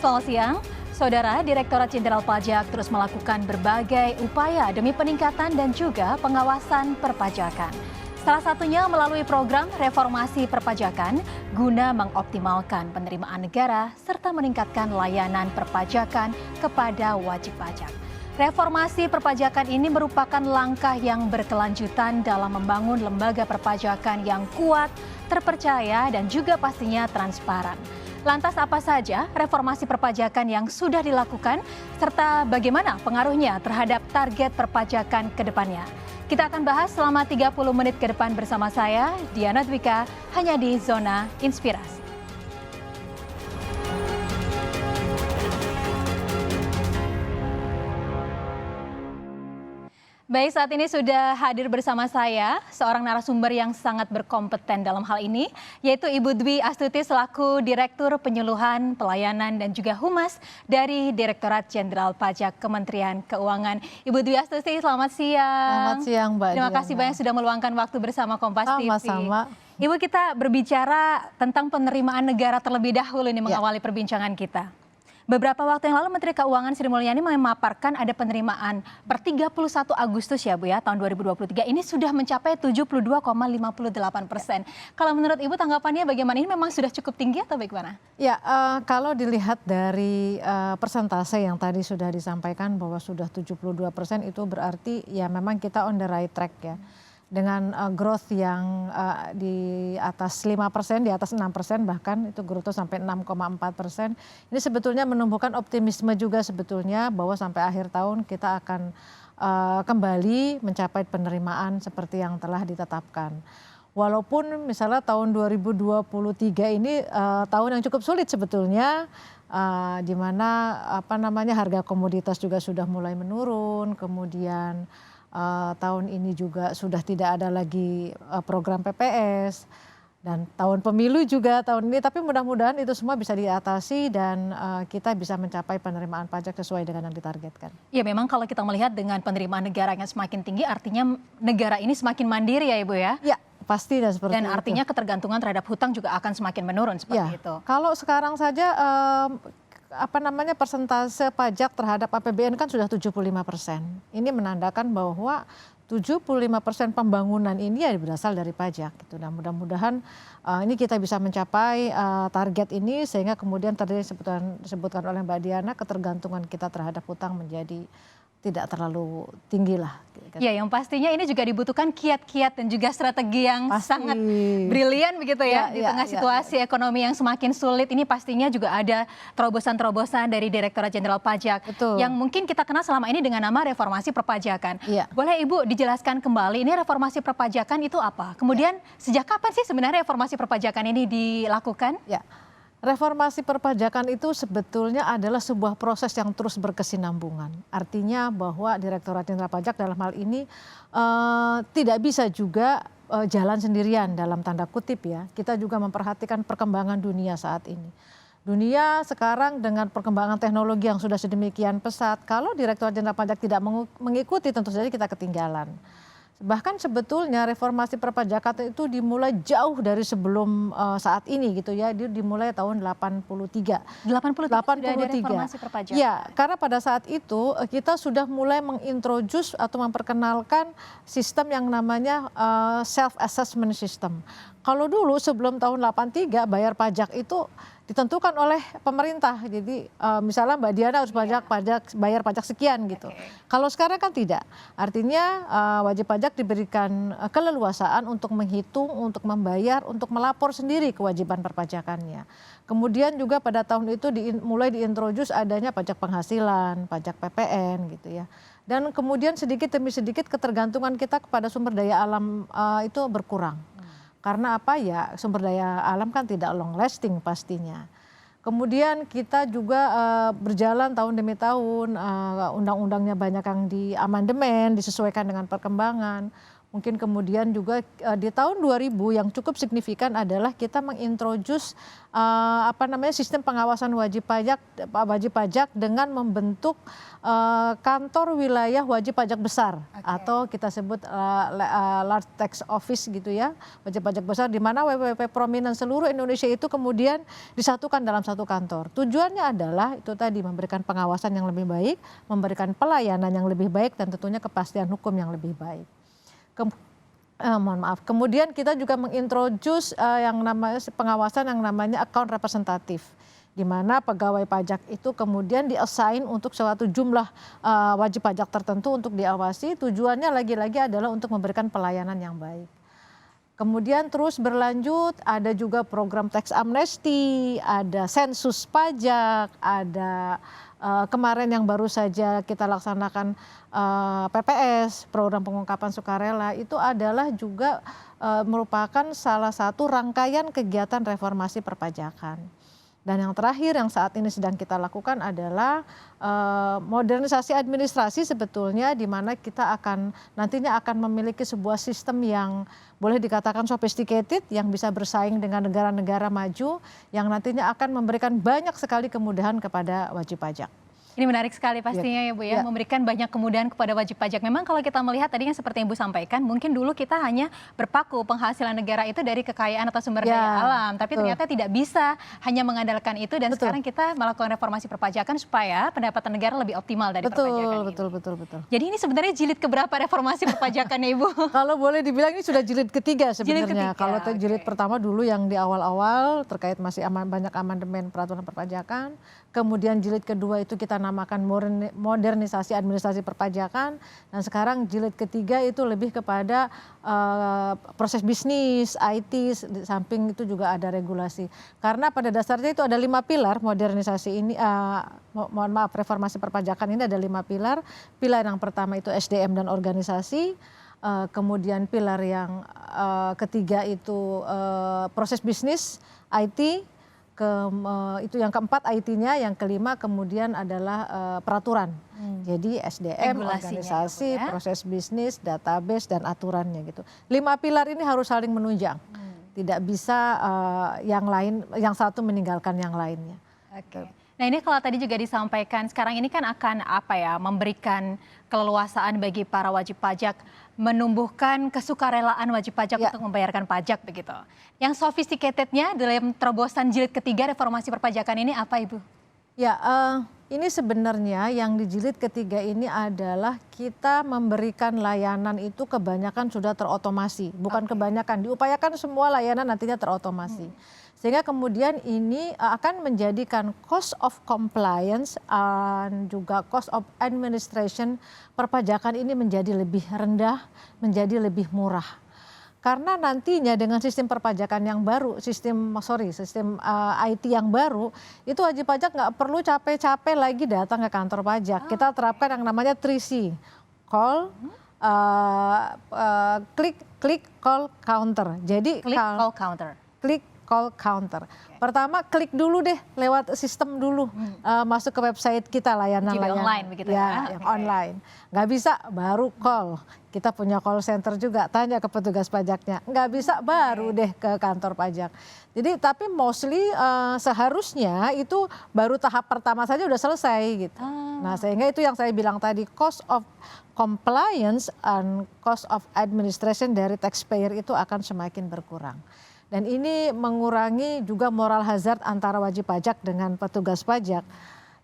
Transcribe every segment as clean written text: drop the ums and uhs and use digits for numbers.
Selamat siang, Saudara. Direktorat Jenderal Pajak terus melakukan berbagai upaya demi peningkatan dan juga pengawasan perpajakan. Salah satunya melalui program reformasi perpajakan guna mengoptimalkan penerimaan negara serta meningkatkan layanan perpajakan kepada wajib pajak. Reformasi perpajakan ini merupakan langkah yang berkelanjutan dalam membangun lembaga perpajakan yang kuat, terpercaya, dan juga pastinya transparan. Lantas apa saja reformasi perpajakan yang sudah dilakukan serta bagaimana pengaruhnya terhadap target perpajakan ke depannya? Kita akan bahas selama 30 menit ke depan bersama saya, Diana Dwika, hanya di Zona Inspirasi. Baik, saat ini sudah hadir bersama saya seorang narasumber yang sangat berkompeten dalam hal ini, yaitu Ibu Dwi Astuti selaku Direktur Penyuluhan, Pelayanan, dan juga Humas dari Direktorat Jenderal Pajak Kementerian Keuangan. Ibu Dwi Astuti, selamat siang. Selamat siang, Mbak. Terima kasih banyak sudah meluangkan waktu bersama Kompas TV. Sama-sama. Ibu, kita berbicara tentang penerimaan negara terlebih dahulu ini mengawali perbincangan kita. Beberapa waktu yang lalu Menteri Keuangan Sri Mulyani memaparkan ada penerimaan per 31 Agustus ya Bu ya tahun 2023 ini sudah mencapai 72,58%. Kalau menurut Ibu tanggapannya bagaimana, ini memang sudah cukup tinggi atau bagaimana? Ya, kalau dilihat dari persentase yang tadi sudah disampaikan bahwa sudah 72%, itu berarti ya memang kita on the right track ya. Dengan growth yang di atas 5%, di atas 6%, bahkan itu growth sampai 6,4%. Ini sebetulnya menumbuhkan optimisme juga sebetulnya bahwa sampai akhir tahun kita akan kembali mencapai penerimaan seperti yang telah ditetapkan. Walaupun misalnya tahun 2023 ini tahun yang cukup sulit sebetulnya, di mana harga komoditas juga sudah mulai menurun, kemudian tahun ini juga sudah tidak ada lagi program PPS dan tahun pemilu juga tahun ini, tapi mudah-mudahan itu semua bisa diatasi dan kita bisa mencapai penerimaan pajak sesuai dengan yang ditargetkan. Ya, memang kalau kita melihat dengan penerimaan negara yang semakin tinggi artinya negara ini semakin mandiri ya Ibu ya? Ya, pasti dan seperti itu. Dan artinya ketergantungan terhadap hutang juga akan semakin menurun seperti itu. Kalau sekarang saja persentase pajak terhadap APBN kan sudah 75%. Ini menandakan bahwa 75% pembangunan ini ya berasal dari pajak gitu. Dan mudah-mudahan ini kita bisa mencapai target ini sehingga kemudian tadi disebutkan oleh Mbak Diana, ketergantungan kita terhadap hutang menjadi tidak terlalu tinggi lah. Ya, yang pastinya ini juga dibutuhkan kiat-kiat dan juga strategi yang sangat brilian begitu ya, di tengah situasi ekonomi yang semakin sulit. Ini pastinya juga ada terobosan-terobosan dari Direktorat Jenderal Pajak. Betul. Yang mungkin kita kenal selama ini dengan nama reformasi perpajakan. Boleh Ibu dijelaskan kembali ini reformasi perpajakan itu apa? Kemudian sejak kapan sih sebenarnya reformasi perpajakan ini dilakukan? Ya. Reformasi perpajakan itu sebetulnya adalah sebuah proses yang terus berkesinambungan. Artinya bahwa Direktorat Jenderal Pajak dalam hal ini tidak bisa juga jalan sendirian dalam tanda kutip ya. Kita juga memperhatikan perkembangan dunia saat ini. Dunia sekarang dengan perkembangan teknologi yang sudah sedemikian pesat, kalau Direktorat Jenderal Pajak tidak mengikuti tentu saja kita ketinggalan. Bahkan sebetulnya reformasi perpajakan itu dimulai jauh dari sebelum saat ini gitu ya. Dia dimulai tahun 83. 83 sudah ada reformasi perpajakan. Ya, karena pada saat itu kita sudah mulai mengintroduce atau memperkenalkan sistem yang namanya self assessment system. Kalau dulu sebelum tahun 83 bayar pajak itu ditentukan oleh pemerintah. Jadi misalnya Mbak Diana harus bayar pajak sekian gitu. Kalau sekarang kan tidak. Artinya wajib pajak diberikan keleluasaan untuk menghitung, untuk membayar, untuk melapor sendiri kewajiban perpajakannya. Kemudian juga pada tahun itu mulai diintroduce adanya pajak penghasilan, pajak PPN gitu ya. Dan kemudian sedikit demi sedikit ketergantungan kita kepada sumber daya alam itu berkurang. Karena apa ya, sumber daya alam kan tidak long lasting pastinya. Kemudian kita juga berjalan tahun demi tahun, undang-undangnya banyak yang diamandemen, disesuaikan dengan perkembangan. Mungkin kemudian juga di tahun 2000 yang cukup signifikan adalah kita mengintroduce sistem pengawasan wajib pajak dengan membentuk kantor wilayah wajib pajak besar atau kita sebut large tax office gitu ya, wajib pajak besar, di mana WPWP prominent seluruh Indonesia itu kemudian disatukan dalam satu kantor. Tujuannya adalah itu tadi, memberikan pengawasan yang lebih baik, memberikan pelayanan yang lebih baik, dan tentunya kepastian hukum yang lebih baik. Kemudian kita juga mengintroduce yang namanya pengawasan yang namanya account representatif, di mana pegawai pajak itu kemudian diassign untuk suatu jumlah wajib pajak tertentu untuk diawasi. Tujuannya lagi-lagi adalah untuk memberikan pelayanan yang baik. Kemudian terus berlanjut ada juga program tax amnesty, ada sensus pajak, ada kemarin yang baru saja kita laksanakan PPS, program pengungkapan sukarela, itu adalah juga merupakan salah satu rangkaian kegiatan reformasi perpajakan. Dan yang terakhir yang saat ini sedang kita lakukan adalah modernisasi administrasi sebetulnya, di mana kita nantinya akan memiliki sebuah sistem yang boleh dikatakan sophisticated, yang bisa bersaing dengan negara-negara maju, yang nantinya akan memberikan banyak sekali kemudahan kepada wajib pajak. Ini menarik sekali pastinya ya Bu ya, memberikan banyak kemudahan kepada wajib pajak. Memang kalau kita melihat tadi yang seperti yang Ibu sampaikan, mungkin dulu kita hanya berpaku penghasilan negara itu dari kekayaan atau sumber daya alam. Tapi ternyata tidak bisa hanya mengandalkan itu, dan sekarang kita melakukan reformasi perpajakan supaya pendapatan negara lebih optimal dari perpajakan ini. Betul. Jadi ini sebenarnya jilid keberapa reformasi perpajakan ya Ibu? Kalau boleh dibilang ini sudah jilid ketiga sebenarnya. Kalau jilid pertama dulu yang di awal-awal terkait masih banyak amandemen peraturan perpajakan. Kemudian jilid kedua itu kita namakan modernisasi administrasi perpajakan, dan sekarang jilid ketiga itu lebih kepada proses bisnis, IT, di samping itu juga ada regulasi. Karena pada dasarnya itu ada 5 pilar modernisasi ini, reformasi perpajakan ini ada 5 pilar. Pilar yang pertama itu SDM dan organisasi, kemudian pilar yang ketiga itu proses bisnis, IT, itu yang keempat IT-nya, yang kelima kemudian adalah peraturan. Jadi SDM, organisasi, proses bisnis, database, dan aturannya gitu. 5 pilar ini harus saling menunjang. Tidak bisa yang satu meninggalkan yang lainnya. Nah ini kalau tadi juga disampaikan, sekarang ini kan akan memberikan keleluasaan bagi para wajib pajak, menumbuhkan kesukarelaan wajib pajak untuk membayarkan pajak begitu. Yang sophisticatednya dalam terobosan jilid ketiga reformasi perpajakan ini apa Ibu? Ya, ini sebenarnya yang di jilid ketiga ini adalah kita memberikan layanan itu kebanyakan sudah terotomasi. Bukan kebanyakan, diupayakan semua layanan nantinya terotomasi. Sehingga kemudian ini akan menjadikan cost of compliance dan juga cost of administration perpajakan ini menjadi lebih rendah, menjadi lebih murah. Karena nantinya dengan sistem perpajakan yang baru, sistem IT yang baru, itu wajib pajak nggak perlu capek-capek lagi datang ke kantor pajak. Kita terapkan yang namanya 3C, call, klik, call, counter. Jadi klik, call, counter. Pertama klik dulu deh lewat sistem dulu, masuk ke website kita, layanan-layanan online begitu ya, yang online. Nggak bisa baru call. Kita punya call center juga, tanya ke petugas pajaknya. Nggak bisa baru deh ke kantor pajak. Jadi tapi mostly seharusnya itu baru tahap pertama saja udah selesai gitu. Nah sehingga itu yang saya bilang tadi, cost of compliance and cost of administration dari taxpayer itu akan semakin berkurang. Dan ini mengurangi juga moral hazard antara wajib pajak dengan petugas pajak.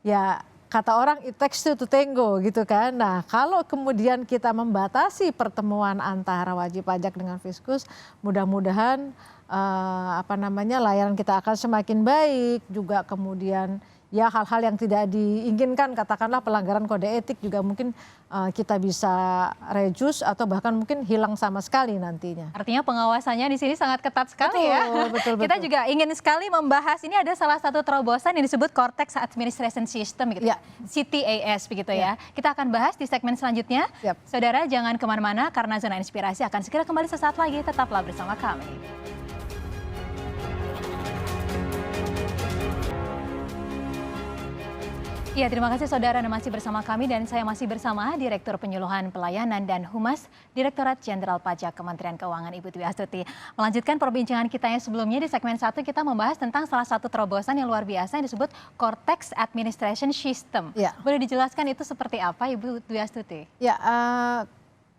Ya kata orang it takes two to tango gitu kan. Nah kalau kemudian kita membatasi pertemuan antara wajib pajak dengan Fiskus, mudah-mudahan layanan kita akan semakin baik. Juga kemudian ya hal-hal yang tidak diinginkan, katakanlah pelanggaran kode etik juga mungkin kita bisa reduce atau bahkan mungkin hilang sama sekali nantinya. Artinya pengawasannya di sini sangat ketat sekali betul, Kita juga ingin sekali membahas, ini ada salah satu terobosan yang disebut Cortex Administration System gitu, CTAS begitu ya. Kita akan bahas di segmen selanjutnya. Saudara jangan kemana-mana karena Zona Inspirasi akan segera kembali sesaat lagi, tetaplah bersama kami. Ya, terima kasih saudara Anda masih bersama kami dan saya masih bersama Direktur Penyuluhan Pelayanan dan Humas Direktorat Jenderal Pajak Kementerian Keuangan Ibu Dwi Astuti. Melanjutkan perbincangan kita yang sebelumnya di segmen 1 kita membahas tentang salah satu terobosan yang luar biasa yang disebut Cortex Administration System. Ya. Boleh dijelaskan itu seperti apa Ibu Dwi Astuti? Ya,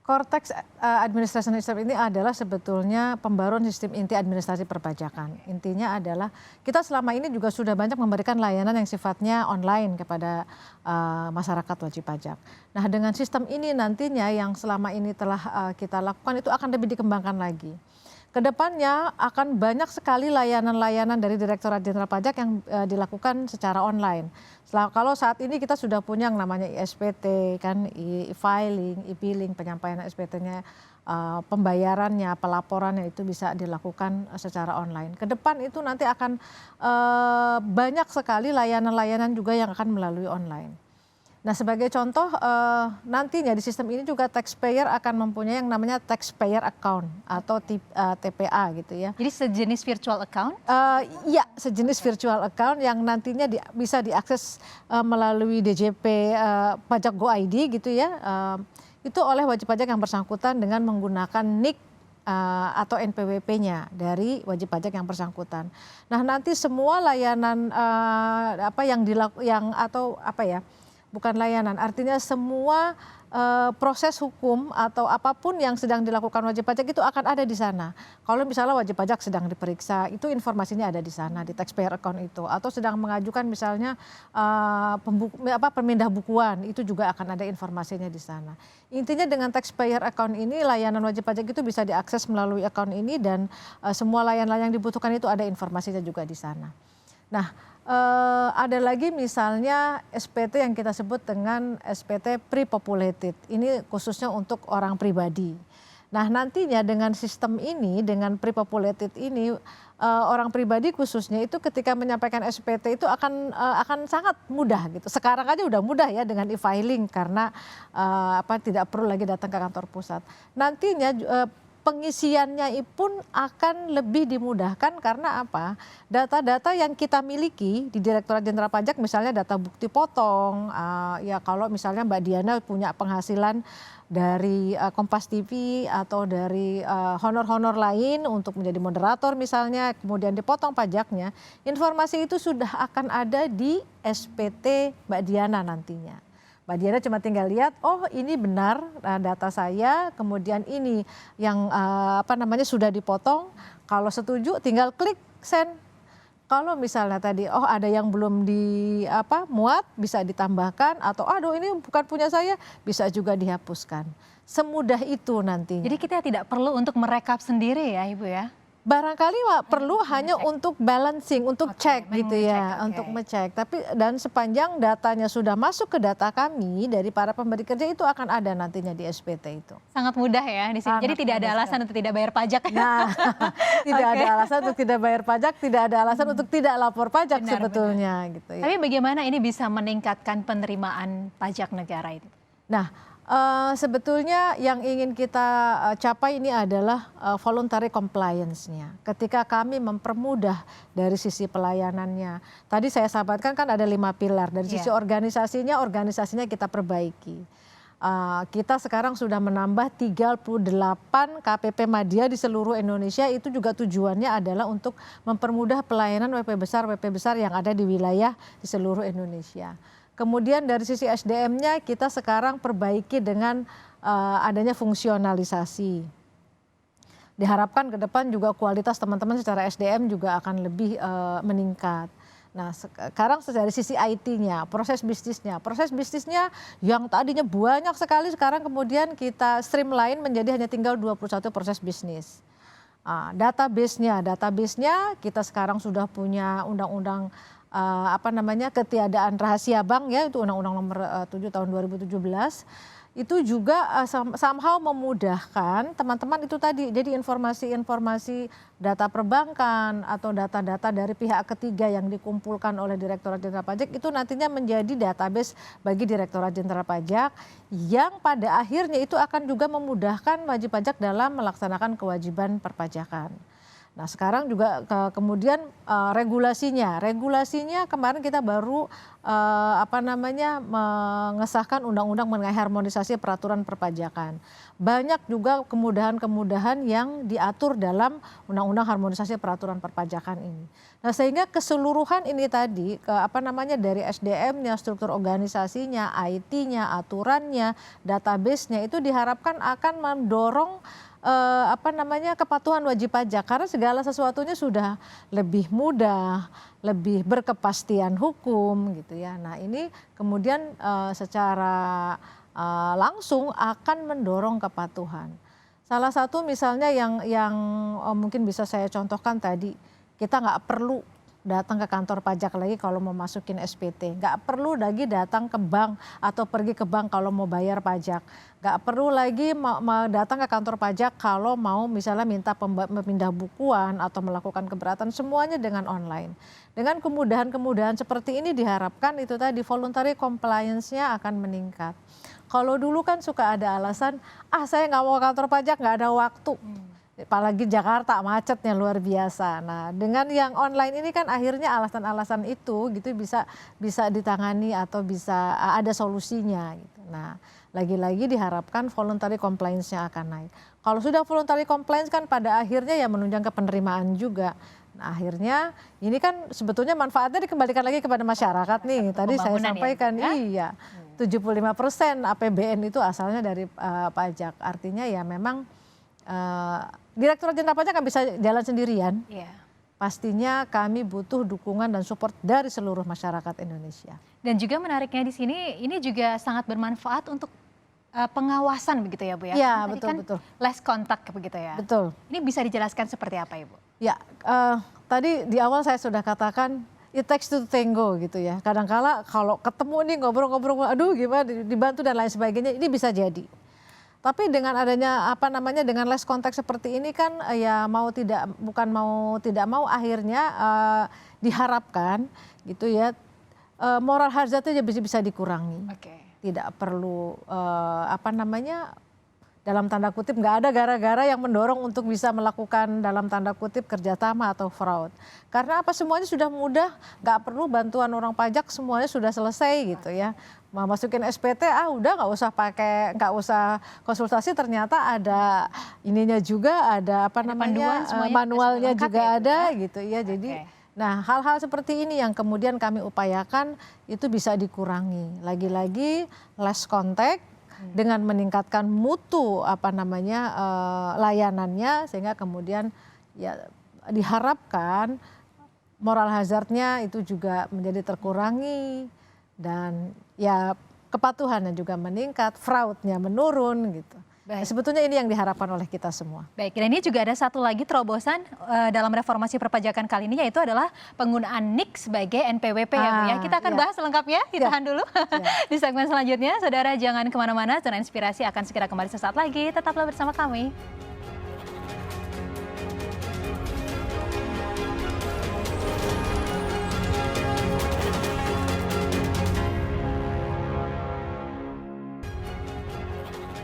Cortex Administration System ini adalah sebetulnya pembaruan sistem inti administrasi perpajakan. Intinya adalah kita selama ini juga sudah banyak memberikan layanan yang sifatnya online kepada masyarakat wajib pajak. Nah, dengan sistem ini nantinya yang selama ini telah kita lakukan itu akan lebih dikembangkan lagi. Kedepannya akan banyak sekali layanan-layanan dari Direktorat Jenderal Pajak yang dilakukan secara online. Kalau saat ini kita sudah punya yang namanya ISPT, kan, e-filing, e-billing, penyampaian SPT-nya, pembayarannya, pelaporannya itu bisa dilakukan secara online. Kedepan itu nanti akan banyak sekali layanan-layanan juga yang akan melalui online. Nah, sebagai contoh nantinya di sistem ini juga taxpayer akan mempunyai yang namanya taxpayer account atau TPA gitu ya. Jadi sejenis virtual account? Iya, sejenis virtual account yang nantinya bisa diakses melalui DJP Pajak Go ID gitu ya. Itu oleh wajib pajak yang bersangkutan dengan menggunakan NIK atau NPWP-nya dari wajib pajak yang bersangkutan. Nah, nanti semua layanan bukan layanan, artinya semua proses hukum atau apapun yang sedang dilakukan wajib pajak itu akan ada di sana. Kalau misalnya wajib pajak sedang diperiksa, itu informasinya ada di sana di taxpayer account itu. Atau sedang mengajukan misalnya pemindah bukuan, itu juga akan ada informasinya di sana. Intinya dengan taxpayer account ini layanan wajib pajak itu bisa diakses melalui account ini dan semua layanan yang dibutuhkan itu ada informasinya juga di sana. Nah, ada lagi misalnya SPT yang kita sebut dengan SPT pre-populated. Ini khususnya untuk orang pribadi. Nah, nantinya dengan sistem ini, dengan pre-populated ini, orang pribadi khususnya itu ketika menyampaikan SPT itu akan sangat mudah gitu. Sekarang aja udah mudah ya dengan e-filing karena tidak perlu lagi datang ke kantor pusat. Nantinya pengisiannya pun akan lebih dimudahkan karena apa? Data-data yang kita miliki di Direktorat Jenderal Pajak, misalnya data bukti potong, ya kalau misalnya Mbak Diana punya penghasilan dari Kompas TV atau dari honor-honor lain untuk menjadi moderator misalnya, kemudian dipotong pajaknya, informasi itu sudah akan ada di SPT Mbak Diana nantinya. Mbak Diana cuma tinggal lihat, oh ini benar data saya, kemudian ini yang sudah dipotong. Kalau setuju tinggal klik send. Kalau misalnya tadi, oh ada yang belum muat, bisa ditambahkan atau aduh ini bukan punya saya, bisa juga dihapuskan. Semudah itu nantinya. Jadi kita tidak perlu untuk merekap sendiri ya Ibu ya? Barangkali perlu hanya untuk balancing, untuk cek gitu ya, untuk ngecek. Tapi dan sepanjang datanya sudah masuk ke data kami dari para pemberi kerja itu akan ada nantinya di SPT itu. Sangat mudah ya di sini. Jadi tidak ada alasan untuk tidak bayar pajak. Nah, tidak ada alasan untuk tidak bayar pajak, tidak ada alasan untuk tidak lapor pajak sebetulnya gitu ya. Tapi bagaimana ini bisa meningkatkan penerimaan pajak negara itu? Nah, sebetulnya yang ingin kita capai ini adalah voluntary compliance-nya. Ketika kami mempermudah dari sisi pelayanannya. Tadi saya sampaikan kan ada 5 pilar. Dari sisi organisasinya kita perbaiki. Kita sekarang sudah menambah 38 KPP Madya di seluruh Indonesia. Itu juga tujuannya adalah untuk mempermudah pelayanan WP besar yang ada di wilayah di seluruh Indonesia. Kemudian dari sisi SDM-nya kita sekarang perbaiki dengan adanya fungsionalisasi. Diharapkan ke depan juga kualitas teman-teman secara SDM juga akan lebih meningkat. Nah, sekarang dari sisi IT-nya, proses bisnisnya yang tadinya banyak sekali sekarang kemudian kita streamline menjadi hanya tinggal 21 proses bisnis. Database-nya kita sekarang sudah punya undang-undang ketiadaan rahasia bank ya, itu Undang-Undang Nomor 7 tahun 2017. Itu juga somehow memudahkan teman-teman itu tadi. Jadi informasi-informasi data perbankan atau data-data dari pihak ketiga yang dikumpulkan oleh Direktorat Jenderal Pajak itu nantinya menjadi database bagi Direktorat Jenderal Pajak yang pada akhirnya itu akan juga memudahkan wajib pajak dalam melaksanakan kewajiban perpajakan. Nah sekarang juga kemudian regulasinya kemarin kita baru mengesahkan undang-undang mengenai harmonisasi peraturan perpajakan. Banyak juga kemudahan-kemudahan yang diatur dalam undang-undang harmonisasi peraturan perpajakan ini. Nah sehingga keseluruhan ini tadi dari SDM-nya, struktur organisasinya, IT-nya, aturannya, database-nya itu diharapkan akan mendorong kepatuhan wajib pajak karena segala sesuatunya sudah lebih mudah, lebih berkepastian hukum gitu ya. Nah ini kemudian secara langsung akan mendorong kepatuhan. Salah satu misalnya yang mungkin bisa saya contohkan tadi, kita nggak perlu datang ke kantor pajak lagi kalau mau masukin SPT. Nggak perlu lagi datang ke bank atau pergi ke bank kalau mau bayar pajak. Nggak perlu lagi datang ke kantor pajak kalau mau misalnya minta pemindah bukuan atau melakukan keberatan. Semuanya dengan online. Dengan kemudahan-kemudahan seperti ini diharapkan itu tadi voluntary compliance-nya akan meningkat. Kalau dulu kan suka ada alasan, saya nggak mau ke kantor pajak, nggak ada waktu. Apalagi Jakarta macetnya luar biasa. Nah, dengan yang online ini kan akhirnya alasan-alasan itu gitu bisa ditangani atau bisa ada solusinya gitu. Nah, lagi-lagi diharapkan voluntary compliance-nya akan naik. Kalau sudah voluntary compliance kan pada akhirnya ya menunjang ke penerimaan juga. Nah, akhirnya ini kan sebetulnya manfaatnya dikembalikan lagi kepada masyarakat nih. Tadi saya sampaikan iya. 75% APBN itu asalnya dari pajak. Artinya ya memang Direktorat Jenderal Pajak nggak bisa jalan sendirian. Yeah. Pastinya kami butuh dukungan dan support dari seluruh masyarakat Indonesia. Dan juga menariknya di sini, ini juga sangat bermanfaat untuk pengawasan begitu ya Bu ya? Iya betul. Less kontak begitu ya? Betul. Ini bisa dijelaskan seperti apa Ibu? Ya, tadi di awal saya sudah katakan it takes two to tango gitu ya. Kadang-kala kalau ketemu nih ngobrol-ngobrol, aduh gimana dibantu dan lain sebagainya, ini bisa jadi. Tapi dengan adanya dengan less contact seperti ini kan ya bukan mau tidak mau akhirnya diharapkan gitu ya moral hazardnya bisa dikurangi. Okay. Tidak perlu dalam tanda kutip nggak ada gara-gara yang mendorong untuk bisa melakukan dalam tanda kutip kerjasama atau fraud. Karena semuanya sudah mudah, nggak perlu bantuan orang pajak, semuanya sudah selesai gitu ya. Mau masukin SPT udah nggak usah konsultasi, ternyata ada ininya juga, ada manualnya juga ada ya? Gitu ya. Jadi nah hal-hal seperti ini yang kemudian kami upayakan itu bisa dikurangi. Lagi-lagi less contact dengan meningkatkan mutu layanannya sehingga kemudian ya diharapkan moral hazardnya itu juga menjadi terkurangi dan ya kepatuhannya juga meningkat, fraudnya menurun gitu. Baik. Sebetulnya ini yang diharapkan oleh kita semua. Baik, dan ini juga ada satu lagi terobosan dalam reformasi perpajakan kali ini, yaitu adalah penggunaan NIK sebagai NPWP ya Bu ya. Kita akan bahas lengkapnya, tahan dulu. Di segmen selanjutnya, saudara jangan kemana-mana, Zona Inspirasi akan segera kembali sesaat lagi. Tetaplah bersama kami.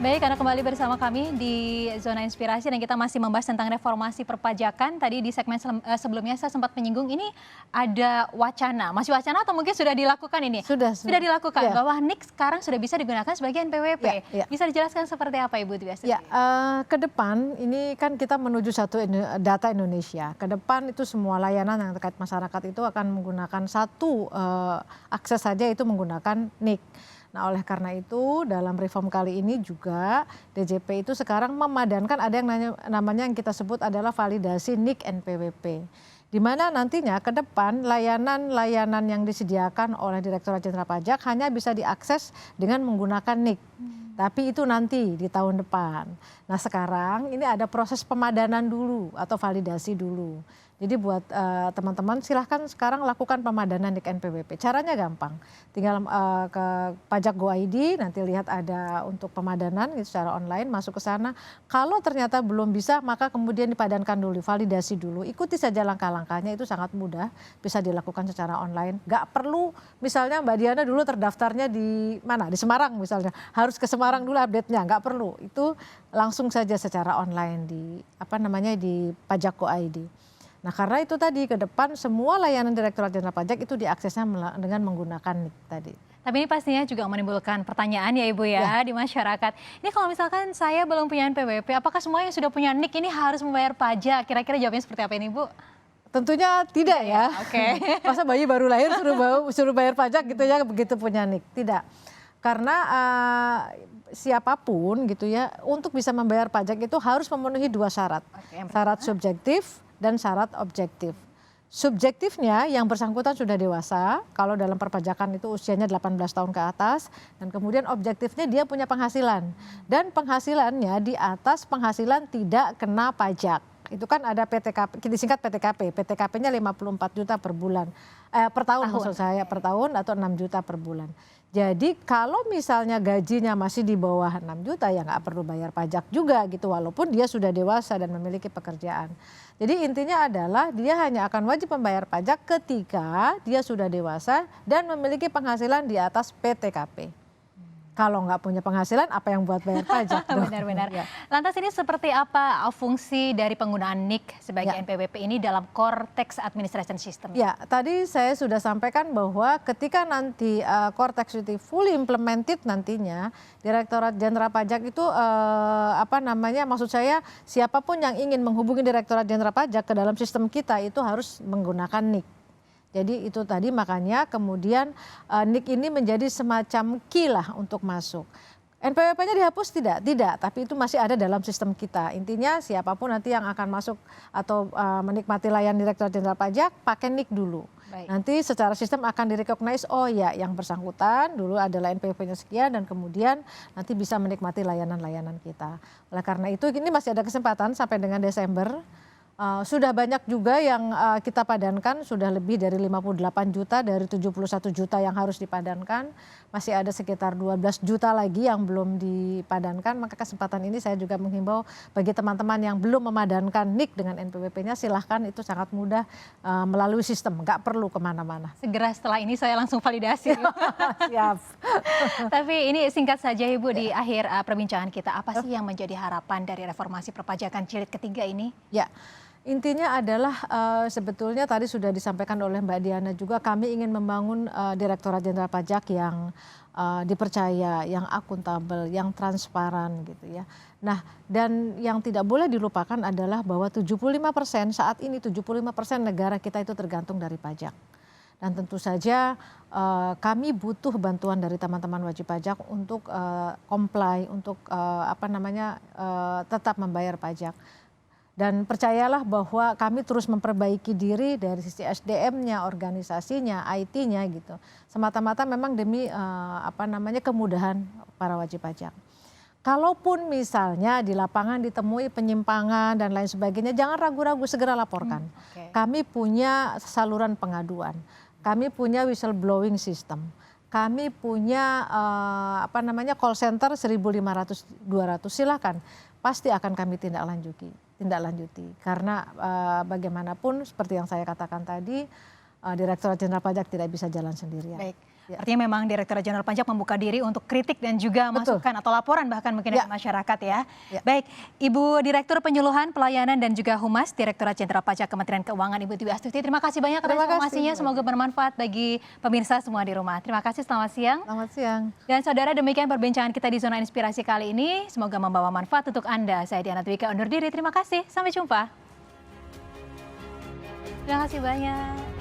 Baik, Anda kembali bersama kami di Zona Inspirasi dan kita masih membahas tentang reformasi perpajakan. Tadi di segmen sebelumnya saya sempat menyinggung ini ada wacana, masih wacana atau mungkin sudah dilakukan ini? Sudah dilakukan, bahwa NIK sekarang sudah bisa digunakan sebagai NPWP. Bisa dijelaskan seperti apa Ibu Dwi Astuti? Ke depan ini kan kita menuju satu data Indonesia. Ke depan itu semua layanan yang terkait masyarakat itu akan menggunakan satu akses saja, itu menggunakan NIK. Nah oleh karena itu dalam reform kali ini juga DJP itu sekarang memadankan ada yang namanya yang kita sebut adalah validasi NIK NPWP. Di mana nantinya ke depan layanan-layanan yang disediakan oleh Direktorat Jenderal Pajak hanya bisa diakses dengan menggunakan NIK. Tapi itu nanti di tahun depan. Nah sekarang ini ada proses pemadanan dulu atau validasi dulu. Jadi buat teman-teman silahkan sekarang lakukan pemadanan NIK NPWP. Caranya gampang, tinggal ke Pajak Go ID, nanti lihat ada untuk pemadanan gitu secara online, masuk ke sana. Kalau ternyata belum bisa, maka kemudian dipadankan dulu, validasi dulu. Ikuti saja langkah-langkahnya, itu sangat mudah, bisa dilakukan secara online. Gak perlu misalnya Mbak Diana dulu terdaftarnya di mana? Di Semarang misalnya, harus ke Semarang dulu update-nya, gak perlu. Itu langsung saja secara online di di Pajak Go ID. Nah karena itu tadi ke depan semua layanan Direktorat Jenderal Pajak itu diaksesnya dengan menggunakan NIK tadi. Tapi ini pastinya juga menimbulkan pertanyaan ya Ibu ya di masyarakat. Ini kalau misalkan saya belum punya NPWP, apakah semua yang sudah punya NIK ini harus membayar pajak? Kira-kira jawabnya seperti apa ini Bu? Tentunya tidak ya. Oke. Masa bayi baru lahir suruh bayar pajak gitu ya begitu punya NIK. Tidak. Karena siapapun gitu ya untuk bisa membayar pajak itu harus memenuhi dua syarat. Syarat subjektif dan syarat objektif. Subjektifnya yang bersangkutan sudah dewasa, kalau dalam perpajakan itu usianya 18 tahun ke atas, dan kemudian objektifnya dia punya penghasilan. Dan penghasilannya di atas penghasilan tidak kena pajak. Itu kan ada PTKP, disingkat PTKP, PTKP-nya 54 juta per bulan, per tahun maksud saya, per tahun atau 6 juta per bulan. Jadi kalau misalnya gajinya masih di bawah 6 juta ya nggak perlu bayar pajak juga gitu walaupun dia sudah dewasa dan memiliki pekerjaan. Jadi intinya adalah dia hanya akan wajib membayar pajak ketika dia sudah dewasa dan memiliki penghasilan di atas PTKP. Kalau nggak punya penghasilan, apa yang buat bayar pajak? Benar-benar. Ya. Lantas ini seperti apa fungsi dari penggunaan NIK sebagai NPWP ini dalam Core Tax Administration System? Ya, tadi saya sudah sampaikan bahwa ketika nanti Core Tax itu fully implemented nantinya, Direktorat Jenderal Pajak itu maksud saya siapapun yang ingin menghubungi Direktorat Jenderal Pajak ke dalam sistem kita itu harus menggunakan NIK. Jadi itu tadi makanya kemudian NIK ini menjadi semacam key lah untuk masuk. NPWP-nya dihapus tidak? Tidak, tapi itu masih ada dalam sistem kita. Intinya siapapun nanti yang akan masuk atau menikmati layanan Direktorat Jenderal Pajak pakai NIK dulu. Baik. Nanti secara sistem akan direcognize, oh ya yang bersangkutan dulu adalah NPWP-nya sekian dan kemudian nanti bisa menikmati layanan-layanan kita. Oleh karena itu ini masih ada kesempatan sampai dengan Desember. Sudah banyak juga yang kita padankan, sudah lebih dari 58 juta dari 71 juta yang harus dipadankan. Masih ada sekitar 12 juta lagi yang belum dipadankan. Maka kesempatan ini saya juga menghimbau bagi teman-teman yang belum memadankan NIK dengan NPWP-nya, silahkan itu sangat mudah melalui sistem, nggak perlu kemana-mana. Segera setelah ini saya langsung validasi. Siap. Tapi ini singkat saja Ibu di akhir perbincangan kita, apa sih yang menjadi harapan dari reformasi perpajakan jilid ketiga ini? Ya. Intinya adalah sebetulnya tadi sudah disampaikan oleh Mbak Diana juga kami ingin membangun Direktorat Jenderal Pajak yang dipercaya, yang akuntabel, yang transparan gitu ya. Nah dan yang tidak boleh dilupakan adalah bahwa 75% saat ini 75% negara kita itu tergantung dari pajak. Dan tentu saja kami butuh bantuan dari teman-teman wajib pajak untuk comply, untuk tetap membayar pajak. Dan percayalah bahwa kami terus memperbaiki diri dari sisi SDM-nya, organisasinya, IT-nya gitu. Semata-mata memang demi kemudahan para wajib pajak. Kalaupun misalnya di lapangan ditemui penyimpangan dan lain sebagainya, jangan ragu-ragu, segera laporkan. Kami punya saluran pengaduan, kami punya whistleblowing system, kami punya call center 1.500-200, silakan, pasti akan kami tindak lanjuti karena bagaimanapun seperti yang saya katakan tadi Direktorat Jenderal Pajak tidak bisa jalan sendirian. Baik. Ya. Artinya memang Direktorat Jenderal Pajak membuka diri untuk kritik dan juga masukan atau laporan bahkan mungkin dari masyarakat ya. Baik, Ibu Direktur Penyuluhan Pelayanan dan juga Humas Direktorat Jenderal Pajak Kementerian Keuangan Ibu Tiwi Astuti. Terima kasih banyak atas informasinya. Semoga bermanfaat bagi pemirsa semua di rumah. Terima kasih, selamat siang. Selamat siang. Dan saudara, demikian perbincangan kita di Zona Inspirasi kali ini. Semoga membawa manfaat untuk Anda. Saya Diana Twika undur diri. Terima kasih. Sampai jumpa. Terima kasih banyak.